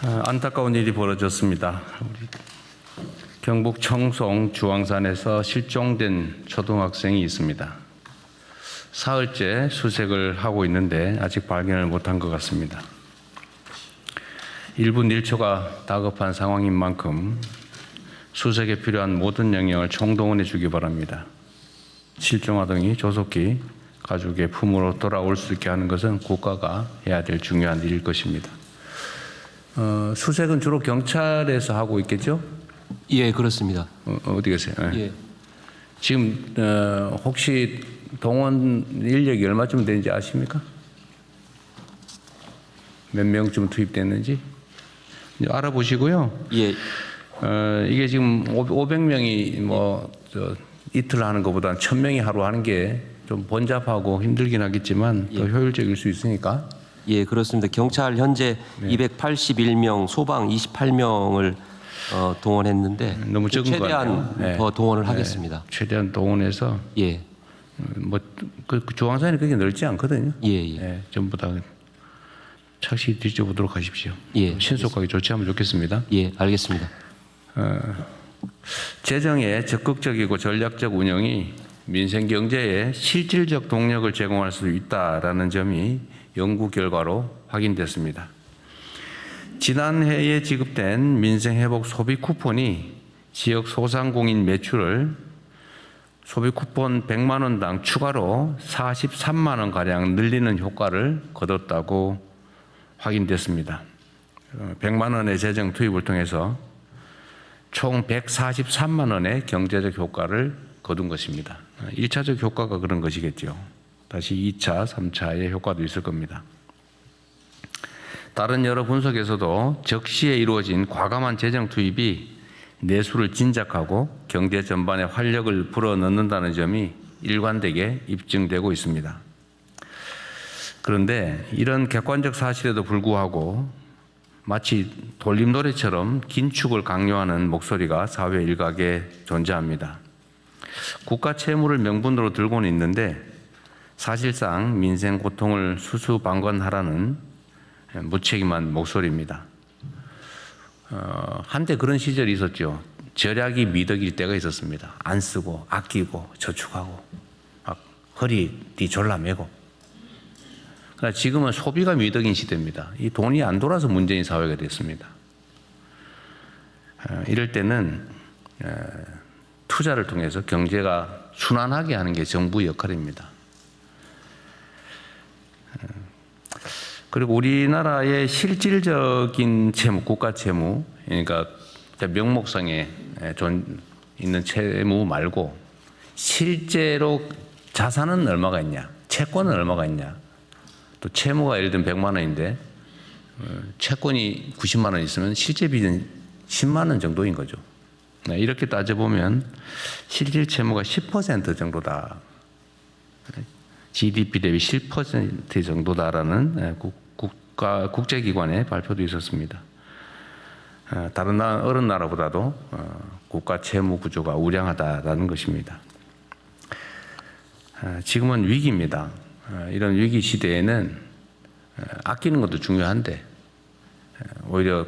안타까운 일이 벌어졌습니다. 우리 경북 청송 주황산에서 실종된 초등학생이 있습니다. 사흘째 수색을 하고 있는데 아직 발견을 못한 것 같습니다. 1분 1초가 다급한 상황인 만큼 수색에 필요한 모든 영역을 총동원해 주기 바랍니다. 실종 아동이 조속히 가족의 품으로 돌아올 수 있게 하는 것은 국가가 해야 될 중요한 일일 것입니다. 수색은 주로 경찰에서 하고 있겠죠? 예, 그렇습니다. 어디 계세요? 예. 지금 혹시 동원 인력이 얼마쯤 되는지 아십니까? 몇 명쯤 투입됐는지 알아보시고요. 예. 이게 지금 500명이 이틀 하는 것보다는 1000명이 하루 하는 게 좀 번잡하고 힘들긴 하겠지만 더 효율적일 수 있으니까. 예, 그렇습니다. 경찰 현재 281명, 소방 28명을 동원했는데 너무 적은 것 같아요. 최대한 더 동원을 하겠습니다. 최대한 동원해서 예. 그 주황산이 그렇게 넓지 않거든요. 예. 전부 다 착시 뒤져보도록 하십시오. 예. 신속하게 조치하면 좋겠습니다. 예, 알겠습니다. 재정의 적극적이고 전략적 운영이 민생 경제에 실질적 동력을 제공할 수 있다라는 점이 연구 결과로 확인됐습니다. 지난해에 지급된 민생회복 소비 쿠폰이 지역 소상공인 매출을 소비 쿠폰 100만 원당 추가로 43만 원가량 늘리는 효과를 거뒀다고 확인됐습니다. 100만 원의 재정 투입을 통해서 총 143만 원의 경제적 효과를 거둔 것입니다. 1차적 효과가 그런 것이겠죠. 다시 2차, 3차의 효과도 있을 겁니다. 다른 여러 분석에서도 적시에 이루어진 과감한 재정 투입이 내수를 진작하고 경제 전반에 활력을 불어넣는다는 점이 일관되게 입증되고 있습니다. 그런데 이런 객관적 사실에도 불구하고 마치 돌림노래처럼 긴축을 강요하는 목소리가 사회 일각에 존재합니다. 국가 채무를 명분으로 들고는 있는데 사실상 민생 고통을 수수방관하라는 무책임한 목소리입니다. 한때 그런 시절이 있었죠. 절약이 미덕일 때가 있었습니다. 안 쓰고 아끼고 저축하고 막 허리 뒤 졸라매고. 그러나 지금은 소비가 미덕인 시대입니다. 이 돈이 안 돌아서 문제인 사회가 됐습니다. 이럴 때는 투자를 통해서 경제가 순환하게 하는 게 정부의 역할입니다. 그리고 우리나라의 실질적인 채무, 국가 채무, 그러니까 명목상에 있는 채무 말고 실제로 자산은 얼마가 있냐, 채권은 얼마가 있냐, 또 채무가 예를 들면 100만 원인데 채권이 90만 원 있으면 실제 빚은 10만 원 정도인 거죠. 이렇게 따져보면 실질 채무가 10% 정도다. GDP 대비 10% 정도다라는 국제기관의 발표도 있었습니다. 다른 어느 나라보다도 국가 채무 구조가 우량하다라는 것입니다. 지금은 위기입니다. 이런 위기 시대에는 아끼는 것도 중요한데 오히려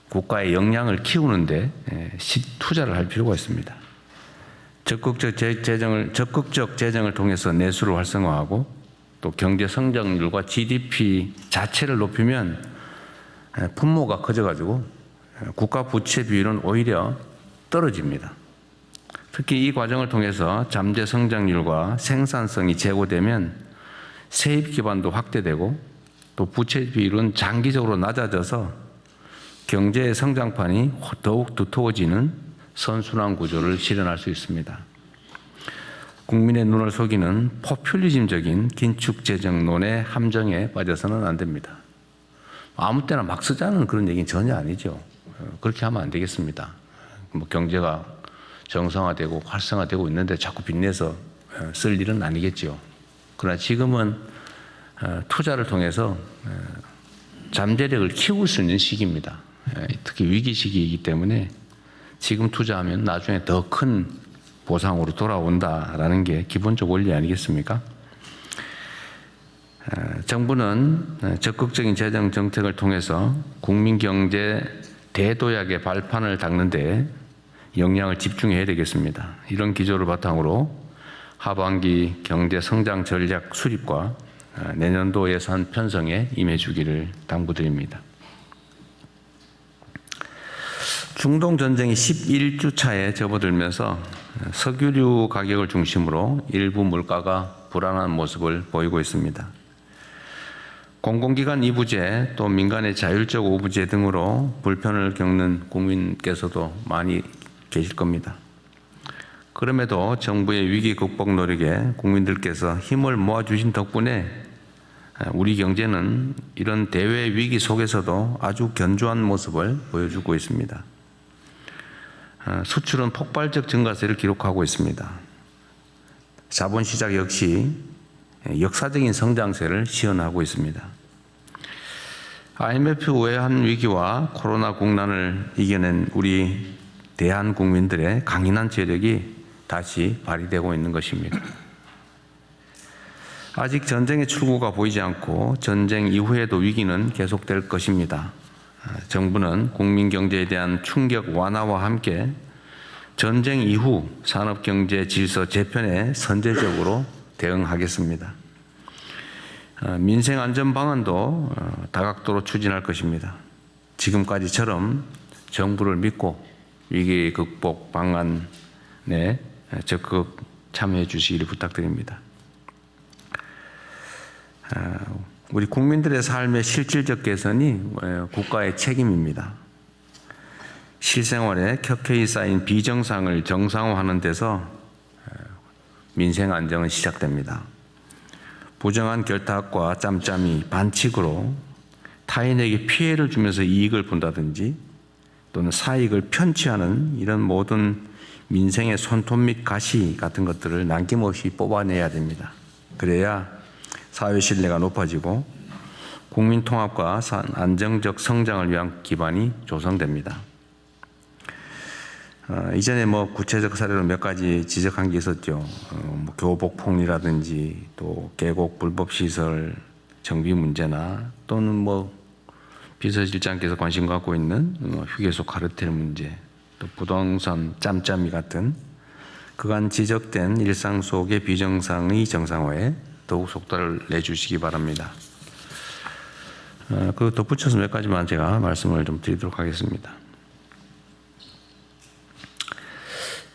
국가의 역량을 키우는데 투자를 할 필요가 있습니다. 적극적 재정을 통해서 내수를 활성화하고 또 경제 성장률과 GDP 자체를 높이면 분모가 커져가지고 국가 부채 비율은 오히려 떨어집니다. 특히 이 과정을 통해서 잠재 성장률과 생산성이 제고되면 세입 기반도 확대되고 또 부채 비율은 장기적으로 낮아져서 경제의 성장판이 더욱 두터워지는 선순환 구조를 실현할 수 있습니다. 국민의 눈을 속이는 포퓰리즘적인 긴축 재정론의 함정에 빠져서는 안 됩니다. 아무 때나 막 쓰자는 그런 얘기는 전혀 아니죠. 그렇게 하면 안 되겠습니다. 경제가 정상화되고 활성화되고 있는데 자꾸 빚내서 쓸 일은 아니겠죠. 그러나 지금은 투자를 통해서 잠재력을 키울 수 있는 시기입니다. 특히 위기 시기이기 때문에 지금 투자하면 나중에 더 큰 보상으로 돌아온다라는 게 기본적 원리 아니겠습니까? 정부는 적극적인 재정 정책을 통해서 국민 경제 대도약의 발판을 닦는 데 역량을 집중해야 되겠습니다. 이런 기조를 바탕으로 하반기 경제 성장 전략 수립과 내년도 예산 편성에 임해주기를 당부드립니다. 중동 전쟁이 11주 차에 접어들면서 석유류 가격을 중심으로 일부 물가가 불안한 모습을 보이고 있습니다. 공공기관 이부제 또 민간의 자율적 오부제 등으로 불편을 겪는 국민께서도 많이 계실 겁니다. 그럼에도 정부의 위기 극복 노력에 국민들께서 힘을 모아주신 덕분에 우리 경제는 이런 대외 위기 속에서도 아주 견조한 모습을 보여주고 있습니다. 수출은 폭발적 증가세를 기록하고 있습니다. 자본시장 역시 역사적인 성장세를 시현하고 있습니다. IMF 외환 위기와 코로나 국난을 이겨낸 우리 대한국민들의 강인한 재력이 다시 발휘되고 있는 것입니다. 아직 전쟁의 출구가 보이지 않고 전쟁 이후에도 위기는 계속될 것입니다. 정부는 국민 경제에 대한 충격 완화와 함께 전쟁 이후 산업경제 질서 재편에 선제적으로 대응하겠습니다. 민생 안전 방안도 다각도로 추진할 것입니다. 지금까지처럼 정부를 믿고 위기 극복 방안에 적극 참여해 주시기를 부탁드립니다. 우리 국민들의 삶의 실질적 개선이 국가의 책임입니다. 실생활에 켜켜이 쌓인 비정상을 정상화하는 데서 민생 안정은 시작됩니다. 부정한 결탁과 짬짬이 반칙으로 타인에게 피해를 주면서 이익을 본다든지 또는 사익을 편취하는 이런 모든 민생의 손톱 및 가시 같은 것들을 남김없이 뽑아내야 됩니다. 그래야 사회 신뢰가 높아지고 국민 통합과 안정적 성장을 위한 기반이 조성됩니다. 이전에 구체적 사례로 몇 가지 지적한 게 있었죠. 교복폭리라든지 또 계곡 불법 시설 정비 문제나 또는 비서실장께서 관심 갖고 있는 휴게소 카르텔 문제, 또 부동산 짬짬이 같은 그간 지적된 일상 속의 비정상의 정상화에 더욱 속도를 내주시기 바랍니다. 그 덧붙여서 몇 가지만 제가 말씀을 좀 드리도록 하겠습니다.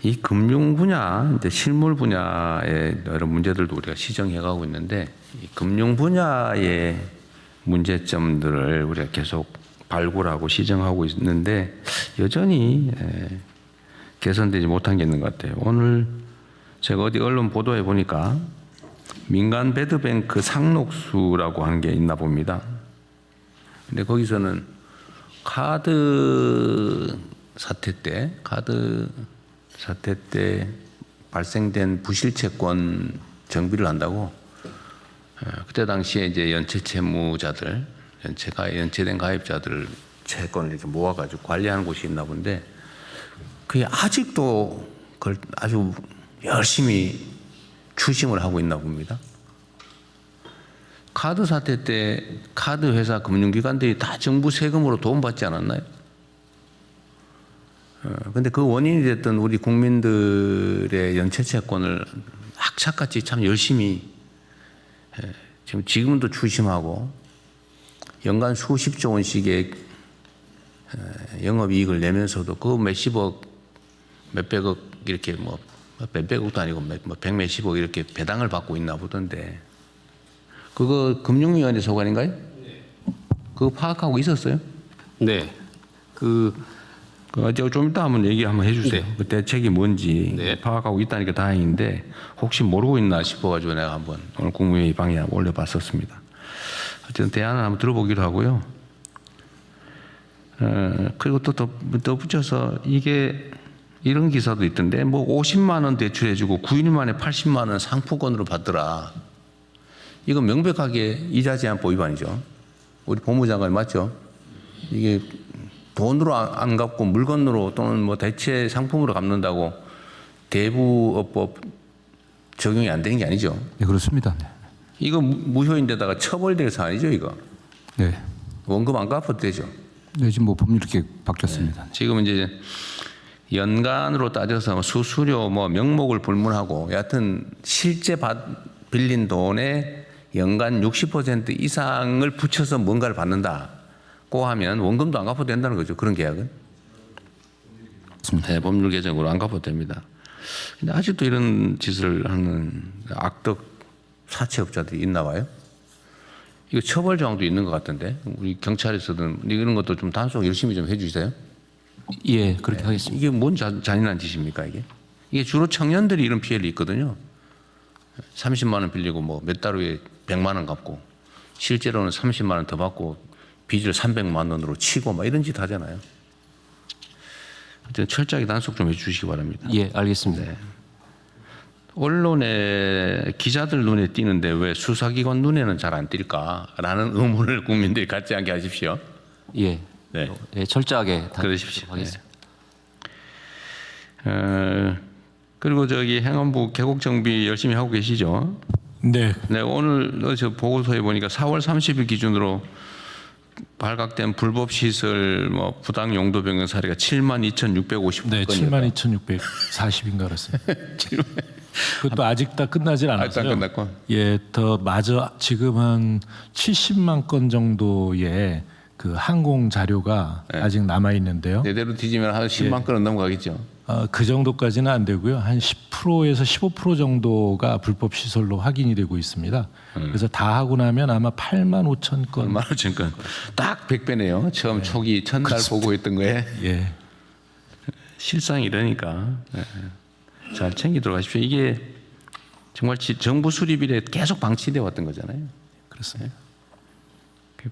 이 금융 분야, 이제 실물 분야의 여러 문제들도 우리가 시정해 가고 있는데, 이 금융 분야의 문제점들을 우리가 계속 발굴하고 시정하고 있는데, 여전히 개선되지 못한 게 있는 것 같아요. 오늘 제가 어디 언론 보도해 보니까 민간 배드뱅크 상록수라고 하는 게 있나 봅니다. 근데 거기서는 카드 사태 때 발생된 부실채권 정비를 한다고 그때 당시에 이제 연체채무자들, 연체된 가입자들 채권을 이렇게 모아가지고 관리하는 곳이 있나 본데 그게 아직도 그걸 아주 열심히 추심을 하고 있나 봅니다. 카드 사태 때 카드 회사 금융기관들이 다 정부 세금으로 도움받지 않았나요? 근데 그 원인이 됐던 우리 국민들의 연체채권을 악착같이 참 열심히 지금도 추심하고 연간 수십조 원씩의 영업이익을 내면서도 그 몇십억, 몇백억 이렇게 몇백억도 아니고 백몇십억 이렇게 배당을 받고 있나 보던데 그거 금융위원회 소관인가요? 네. 그거 파악하고 있었어요? 네. 좀 이따 한번 얘기 한번 해주세요. 네. 그 대책이 뭔지 네. 파악하고 있다니까 다행인데 혹시 모르고 있나 싶어가지고 내가 한번 오늘 국무회의 방에 올려봤었습니다. 어쨌든 대안을 한번 들어보기로 하고요. 그리고 또 덧붙여서 이게 이런 기사도 있던데 50만 원 대출해주고 9일 만에 80만 원 상품권으로 받더라. 이거 명백하게 이자 제한 법 위반이죠. 우리 법무장관이 맞죠? 이게 돈으로 안 갚고 물건으로 또는 대체 상품으로 갚는다고 대부업법 적용이 안 되는 게 아니죠. 네, 그렇습니다. 네. 이거 무효인데다가 처벌될 사안이죠, 이거. 네. 원금 안 갚아도 되죠. 네, 지금 뭐 법률이 이렇게 바뀌었습니다. 지금 이제 연간으로 따져서 수수료 뭐 명목을 불문하고 여하튼 실제 빌린 돈의 연간 60% 이상을 붙여서 뭔가를 받는다고 하면 원금도 안 갚아도 된다는 거죠. 그런 계약은. 네, 법률 개정으로 안 갚아도 됩니다. 근데 아직도 이런 짓을 하는 악덕 사채업자들이 있나 봐요. 이거 처벌 조항도 있는 것 같은데 우리 경찰에서든 이런 것도 좀 단속 열심히 좀 해주세요. 예, 그렇게 하겠습니다. 이게 뭔 잔인한 짓입니까 이게? 이게 주로 청년들이 이런 피해를 입거든요. 30만 원 빌리고 뭐 몇 달 후에 100만 원 갚고 실제로는 30만 원 더 받고 빚을 300만 원으로 치고 막 이런 짓 하잖아요. 하여튼 철저하게 단속 좀 해주시기 바랍니다. 예, 알겠습니다. 네. 언론에 기자들 눈에 띄는데 왜 수사기관 눈에는 잘 안 띌까라는 의문을 국민들이 갖지 않게 하십시오. 예, 네. 예, 철저하게 그러십시오. 하겠습니다. 그리고 저기 행안부 계곡 정비 열심히 하고 계시죠? 네, 네, 오늘 저 보고서에 보니까 4월 30일 기준으로 발각된 불법 시설 뭐 부당 용도 변경 사례가 72,650건이다. 네, 72,640인가 그렇습니다. 그것도 아직 다 끝나질 않았어요. 아직 다 끝났고. 예, 더 마저 지금 한 70만 건 정도의 그 항공 자료가 아직 남아 있는데요. 제대로 뒤지면 한 10만 건은 넘어가겠죠. 그 정도까지는 안 되고요. 한 10%에서 15% 정도가 불법 시설로 확인이 되고 있습니다. 그래서 다 하고 나면 아마 8만 5천 건. 얼마나 지금 딱 100배네요. 처음 초기 첫날 보고했던 거에 예, 실상이 이러니까 잘 챙기도록 하십시오. 이게 정말 정부 수립 이래 계속 방치되어 왔던 거잖아요. 그렇습니다.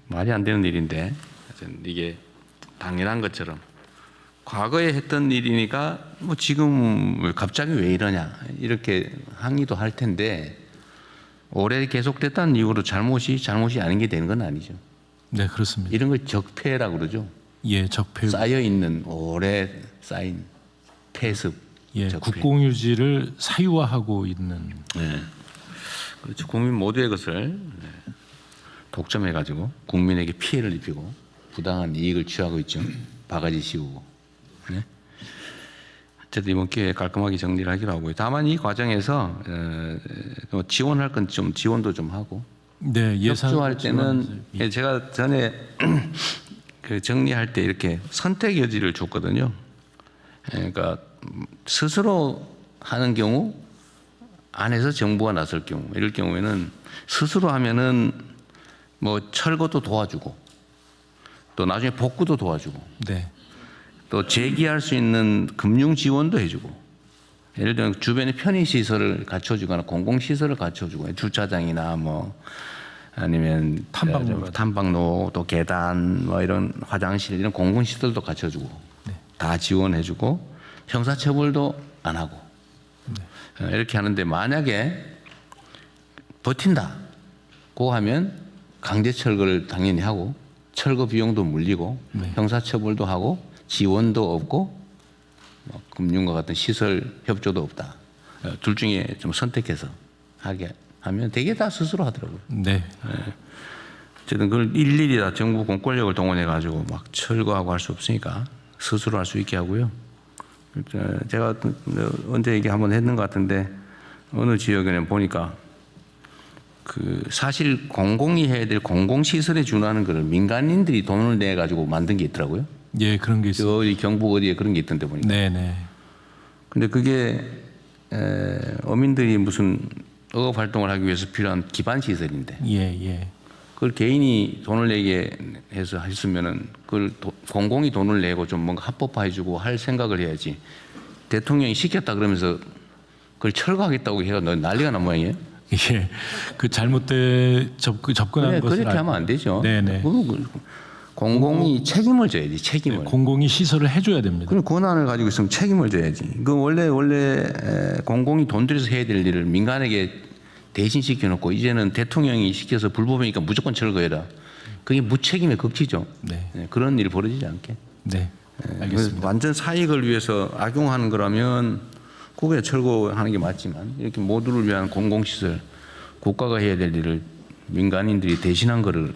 말이 안 되는 일인데 하여튼 이게 당연한 것처럼 과거에 했던 일이니까 뭐 지금 갑자기 왜 이러냐 이렇게 항의도 할 텐데 오래 계속됐다는 이유로 잘못이 아닌 게 되는 건 아니죠. 네, 그렇습니다. 이런 걸 적폐라고 그러죠. 예, 적폐. 쌓여 있는 오래 쌓인 폐습. 예, 적폐. 국공유지를 사유화하고 있는. 네. 그렇죠. 국민 모두의 것을 독점해가지고 국민에게 피해를 입히고 부당한 이익을 취하고 있죠. 바가지 씌우고. 네. 어쨌든 이번 기회에 깔끔하게 정리를 하기로 하고요. 다만 이 과정에서 지원할 건 좀 지원도 좀 하고 네, 예산 협조할 때는 제가 전에 그 정리할 때 이렇게 선택 여지를 줬거든요. 그러니까 스스로 하는 경우 안에서 정부가 나설 경우 이럴 경우에는 스스로 하면은 뭐 철거도 도와주고 또 나중에 복구도 도와주고 네. 또 재기할 수 있는 금융 지원도 해주고 예를 들면 주변에 편의시설을 갖춰주거나 공공시설을 갖춰주고 주차장이나 뭐 아니면 탐방로 또 계단 뭐 이런 화장실 이런 공공시설도 갖춰주고 다 지원해주고 형사처벌도 안 하고 이렇게 하는데 만약에 버틴다고 하면 강제 철거를 당연히 하고 철거 비용도 물리고 형사처벌도 하고 지원도 없고 뭐 금융과 같은 시설 협조도 없다. 둘 중에 좀 선택해서 하게 하면 되게 다 스스로 하더라고요. 네. 어쨌든 그걸 일일이 다 정부 공권력을 동원해 가지고 막 철거하고 할 수 없으니까 스스로 할 수 있게 하고요. 제가 언제 얘기 한번 했는 것 같은데 어느 지역에는 보니까 그 사실 공공이 해야 될 공공시설에 준하는 거를 민간인들이 돈을 내 가지고 만든 게 있더라고요. 예, 그런 게 있어요. 저기 경북 어디에 그런 게 있던데 보니까. 네, 네. 근데 그게 어민들이 무슨 어업 활동을 하기 위해서 필요한 기반 시설인데 예, 예. 그걸 개인이 돈을 내게 해서 했으면은 그걸 공공이 돈을 내고 좀 뭔가 합법화해주고 할 생각을 해야지. 대통령이 시켰다 그러면서 그걸 철거하겠다고 해가 난리가 난 모양이에요. 예, 그 잘못된 접근한 그래, 것을 그렇게 하면 안 되죠. 네네. 공공이 책임을 져야지. 책임을. 공공이 시설을 해줘야 됩니다. 그런 권한을 가지고 있으면 책임을 져야지. 그 원래 공공이 돈 들여서 해야 될 일을 민간에게 대신 시켜놓고 이제는 대통령이 시켜서 불법이니까 무조건 철거해라. 그게 무책임의 극치죠. 네. 그런 일이 벌어지지 않게. 네, 알겠습니다. 완전 사익을 위해서 악용하는 거라면 그게 철거하는 게 맞지만 이렇게 모두를 위한 공공시설 국가가 해야 될 일을 민간인들이 대신한 거를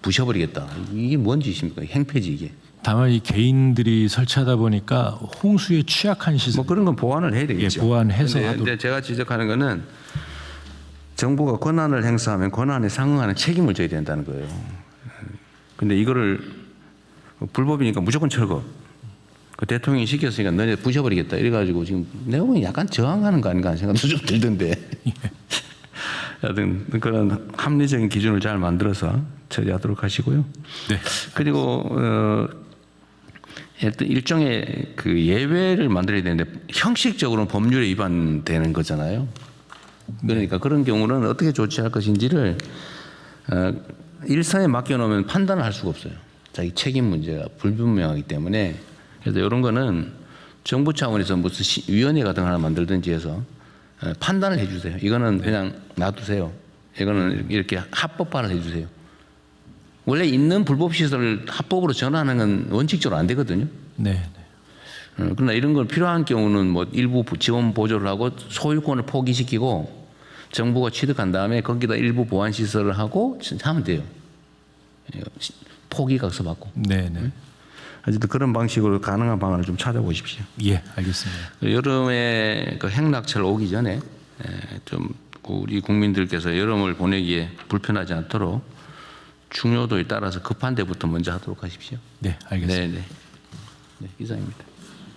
부셔버리겠다. 이게 뭔 짓입니까? 행패지 이게. 다만 이 개인들이 설치하다 보니까 홍수에 취약한 시설 뭐 그런 건 보완을 해야 되겠죠. 예, 보완해서 하도록. 근데 제가 지적하는 거는 정부가 권한을 행사하면 권한에 상응하는 책임을 져야 된다는 거예요. 근데 이거를 불법이니까 무조건 철거. 그 대통령이 시켰으니까 너네 부셔버리겠다. 이래가지고 지금 내가 보기엔 약간 저항하는 거 아닌가 하는 생각도 좀 들던데. 하여튼 그런 합리적인 기준을 잘 만들어서 처리하도록 하시고요. 네. 그리고 어떤 일종의 그 예외를 만들어야 되는데 형식적으로는 법률에 위반되는 거잖아요. 그러니까 그런 경우는 어떻게 조치할 것인지를 일선에 맡겨놓으면 판단을 할 수가 없어요. 자기 책임 문제가 불분명하기 때문에. 그래서 이런 거는 정부 차원에서 무슨 위원회 같은 거 하나 만들든지 해서 판단을 해 주세요. 이거는 그냥 놔두세요. 이거는 이렇게 합법화를 해 주세요. 원래 있는 불법 시설을 합법으로 전환하는 건 원칙적으로 안 되거든요. 네. 그러나 이런 걸 필요한 경우는 뭐 일부 지원 보조를 하고 소유권을 포기시키고 정부가 취득한 다음에 거기다 일부 보완 시설을 하고 하면 돼요. 포기각서 받고. 네. 네. 어쨌든 그런 방식으로 가능한 방안을 좀 찾아보십시오. 예, 알겠습니다. 여름에 그 행락철 오기 전에 좀 우리 국민들께서 여름을 보내기에 불편하지 않도록 중요도에 따라서 급한 데부터 먼저 하도록 하십시오. 네, 알겠습니다. 네. 네, 이상입니다.